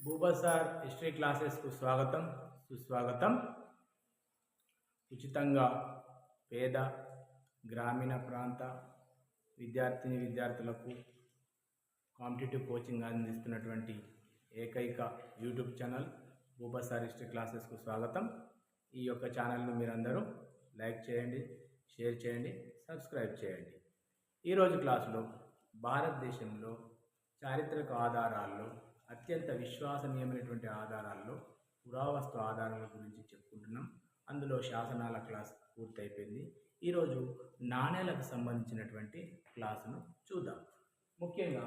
భూబసార్ history క్లాసెస్కు స్వాగతం సుస్వాగతం. ఉచితంగా పేద గ్రామీణ ప్రాంత విద్యార్థులకు కాంపిటేటివ్ కోచింగ్ అందిస్తున్నటువంటి ఏకైక యూట్యూబ్ ఛానల్ భూబసార్ హిస్టరీ క్లాసెస్కు స్వాగతం. ఈ యొక్క ఛానల్ను మీరందరూ లైక్ చేయండి, షేర్ చేయండి, సబ్స్క్రైబ్ చేయండి. ఈరోజు క్లాసులో భారతదేశంలో చారిత్రక ఆధారాల్లో అత్యంత విశ్వసనీయమైనటువంటి ఆధారాల్లో పురావస్తు ఆధారాల గురించి చెప్పుకుంటున్నాం. అందులో శాసనాల క్లాస్ పూర్తయిపోయింది. ఈరోజు నాణేలకు సంబంధించినటువంటి క్లాసును చూద్దాం. ముఖ్యంగా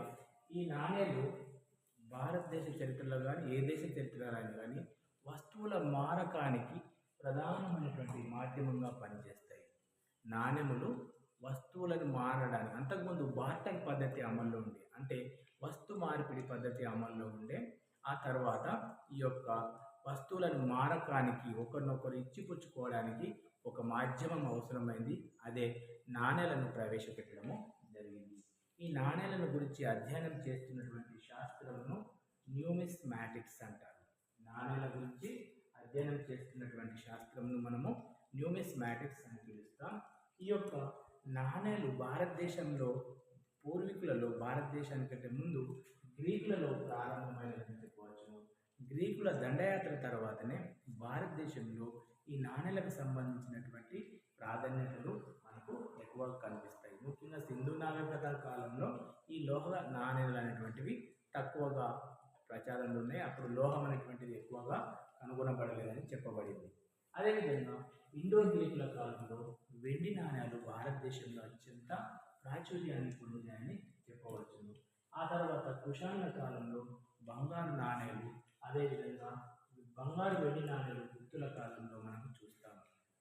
ఈ నాణేలు భారతదేశ చరిత్రలో కానీ ఏ దేశ చరిత్రలో కానీ వస్తువుల మారకానికి ప్రధానమైనటువంటి మాధ్యమంగా పనిచేస్తాయి. నాణెములు వస్తువులను మారడానికి అంతకుముందు బార్టర్ పద్ధతి అమల్లో ఉండే, అంటే వస్తు మార్పిడి పద్ధతి అమల్లో ఉండే. ఆ తర్వాత ఈ యొక్క వస్తువులను మారకానికి ఒకరినొకరు ఇచ్చిపుచ్చుకోవడానికి ఒక మాధ్యమం అవసరమైంది. అదే నాణేలను ప్రవేశపెట్టడము జరిగింది. ఈ నాణేలను గురించి అధ్యయనం చేస్తున్నటువంటి శాస్త్రమును న్యూమిస్మాటిక్స్ అంటారు. నాణేల గురించి అధ్యయనం చేస్తున్నటువంటి శాస్త్రమును మనము న్యూమిస్మాటిక్స్ అని పిలుస్తాం. ఈ యొక్క నాణేలు భారతదేశంలో పూర్వీకులలో భారతదేశానికంటే ముందు గ్రీకులలో ప్రారంభమైనదని చెప్పవచ్చును. గ్రీకుల దండయాత్ర తర్వాతనే భారతదేశంలో ఈ నాణేలకు సంబంధించినటువంటి ప్రాధాన్యతలు మనకు ఎక్కువగా కనిపిస్తాయి. ముఖ్యంగా సింధు నాగరికత కాలంలో ఈ లోహ నాణేలు అనేటువంటివి తక్కువగా ప్రచారంలో ఉన్నాయి. అప్పుడు లోహం అనేటువంటిది ఎక్కువగా కనుగొనబడలేదని చెప్పబడింది. అదేవిధంగా ఇండో గ్రీకుల కాలంలో వెండి నాణేలు భారతదేశంలో అత్యంత ప్రాచుర్యాన్ని పొందినాయని చెప్పవచ్చును. ఆ తర్వాత కుషాన్ల కాలంలో బంగారు నాణేలు, అదేవిధంగా బంగారు వెండి నాణేలు గుర్తుల కాలంలో మనకు చూస్తాం.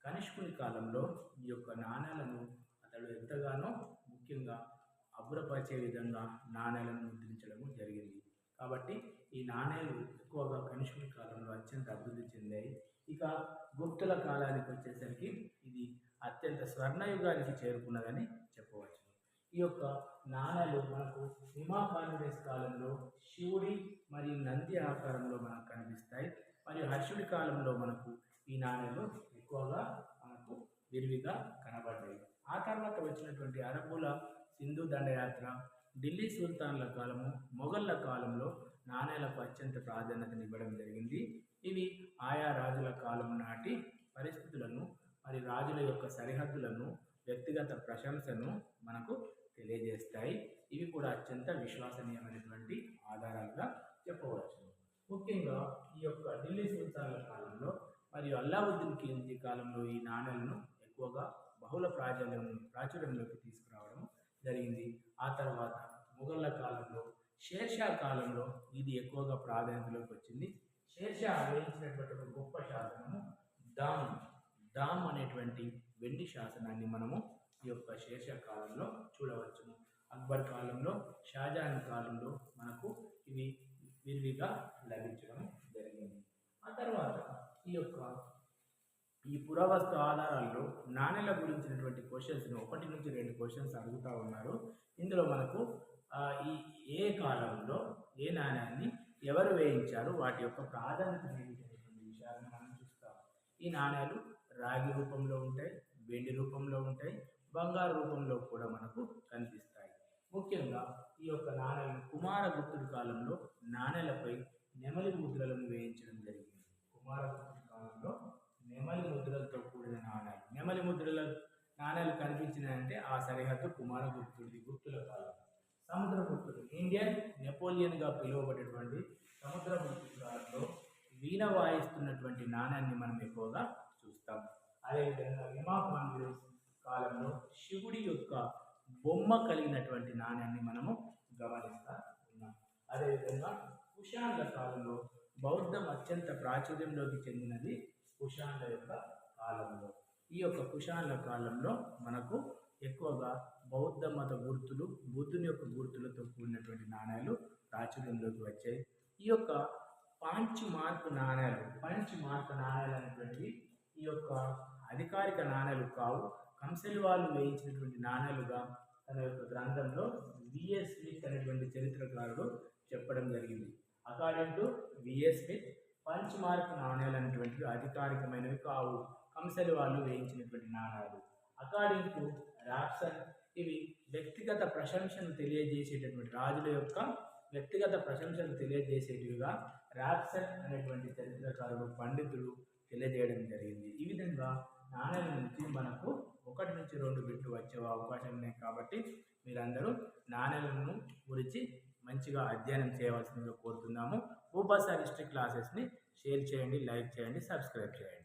కనిష్కుని కాలంలో ఈ యొక్క నాణేలను అతడు ఎంతగానో ముఖ్యంగా అబ్బురపరిచే విధంగా నాణేలను ముద్రించడము జరిగింది. కాబట్టి ఈ నాణేలు ఎక్కువగా కనిష్కుని కాలంలో అత్యంత అభివృద్ధి చెందాయి. ఇక గుప్తుల కాలానికి వచ్చేసరికి ఇది అత్యంత స్వర్ణయుగానికి చేరుకున్నదని చెప్పవచ్చు. ఈ యొక్క నాణేలు మనకు హిమాకాలుడేస్ కాలంలో శివుడి మరియు నంది ఆకారంలో మనకు కనిపిస్తాయి. మరియు హర్షుడి కాలంలో మనకు ఈ నాణేలు ఎక్కువగా మనకు విరివిగా కనబడ్డాయి. ఆ తర్వాత వచ్చినటువంటి అరబ్బుల సింధు దండయాత్ర, ఢిల్లీ సుల్తాన్ల కాలము, మొఘళ్ళ కాలంలో నాణేలకు అత్యంత ప్రాధాన్యతను ఇవ్వడం జరిగింది. ఇవి ఆయా రాజుల కాలం నాటి పరిస్థితులను మరి రాజుల యొక్క సరిహద్దులను వ్యక్తిగత ప్రశంసను మనకు తెలియజేస్తాయి. ఇవి కూడా అత్యంత విశ్వసనీయమైనటువంటి ఆధారాలుగా చెప్పవచ్చు. ముఖ్యంగా ఈ యొక్క ఢిల్లీ సుల్తాన్ల కాలంలో మరియు అల్లావుద్దీన్ ఖిల్జీ కాలంలో ఈ నాణేలను ఎక్కువగా బహుళ ప్రాచుర్యంలోకి తీసుకురావడం జరిగింది. ఆ తర్వాత మొఘళ్ళ కాలంలో, షేర్షా కాలంలో ఇది ఎక్కువగా ప్రాధాన్యతలోకి వచ్చింది. షేర్షా వేయించినటువంటి ఒక గొప్ప శాసనము దామ్ అనేటువంటి వెండి శాసనాన్ని మనము ఈ యొక్క షేర్షా కాలంలో చూడవచ్చును. అక్బర్ కాలంలో, షాజహాన్ కాలంలో మనకు ఇవి విరివిగా లభించడం జరిగింది. ఆ తర్వాత ఈ పురావస్తు ఆధారాల్లో నాణేల గురించినటువంటి క్వశ్చన్స్ను 1 నుంచి 2 క్వశ్చన్స్ అడుగుతూ ఉన్నారు. ఇందులో మనకు ఏ కాలంలో ఏ నాణ్యాన్ని ఎవరు వేయించారు, వాటి యొక్క ప్రాధాన్యత ఏంటనేటువంటి విషయాలను మనం చూస్తాం. ఈ నాణ్యాలు రాగి రూపంలో ఉంటాయి, వెండి రూపంలో ఉంటాయి, బంగారు రూపంలో కూడా మనకు కనిపిస్తాయి. ముఖ్యంగా ఈ యొక్క నాణ్యాలను కుమారగుప్తుడి కాలంలో నాణేలపై నెమలి ముద్రలను వేయించడం జరిగింది. కుమారగుప్తుడి కాలంలో నెమలి ముద్రలతో కూడిన నాణ్యాలు, నెమలి ముద్రల నాణ్యాలు కనిపించినాయంటే ఆ సరిహద్దు కుమారగుప్తుడి గుప్తుల కాలం. సముద్రగుప్తుడు, ఇండియన్ నెపోలియన్గా పిలువబడేటువంటి సముద్రగుప్తుడి కాలంలో వీణ వాయిస్తున్నటువంటి నాణ్యాన్ని మనం ఎక్కువగా చూస్తాం. అదేవిధంగా హిమాకాలుడేస్ కాలంలో శివుడి యొక్క బొమ్మ కలిగినటువంటి నాణ్యాన్ని మనము గమనిస్తూ ఉన్నాం. అదేవిధంగా కుషాన్ల కాలంలో బౌద్ధం అత్యంత ప్రాచుర్యంలోకి చెందినది కుషాన్ల యొక్క కాలంలో. ఈ యొక్క కుషాన్ల కాలంలో మనకు ఎక్కువగా బౌద్ధ మత గుర్తులు, బుద్ధుని యొక్క గుర్తులతో కూడినటువంటి నాణ్యాలు ప్రాచుర్యంలోకి వచ్చాయి. ఈ యొక్క పంచ్ మార్క్ నాణ్యాలు అనేటువంటివి ఈ యొక్క అధికారిక నాణ్యాలు కావు. కంసెల్ వాళ్ళు వేయించినటువంటి నాణ్యాలుగా తన యొక్క గ్రంథంలో విఎస్ స్మిత్ అనేటువంటి చరిత్రకారుడు చెప్పడం జరిగింది. According to VS Smith punch mark నాణ్యాలు అనేటువంటివి అధికారికమైనవి కావు, కంసలి వాళ్ళు వేయించినటువంటి నాణాలు. అకార్డింగ్ టు రాప్సన్ ఇవి వ్యక్తిగత ప్రశంసను తెలియజేసేటటువంటి రాజుల యొక్క వ్యక్తిగత ప్రశంసను తెలియజేసేటివిగా రాప్సన్ అనేటువంటి చరిత్రకారుడు పండితులు తెలియజేయడం జరిగింది. ఈ విధంగా నాణ్యాల నుంచి మనకు 1 నుంచి 2 బిట్లు వచ్చే అవకాశం ఉన్నాయి. కాబట్టి మీరందరూ నాణ్యాలను గురించి మంచిగా అధ్యయనం చేయవలసిందిగా కోరుతున్నాము. భూపాసార్ హిస్టరీ క్లాసెస్ని షేర్ చేయండి, లైక్ చేయండి, సబ్స్క్రైబ్ చేయండి.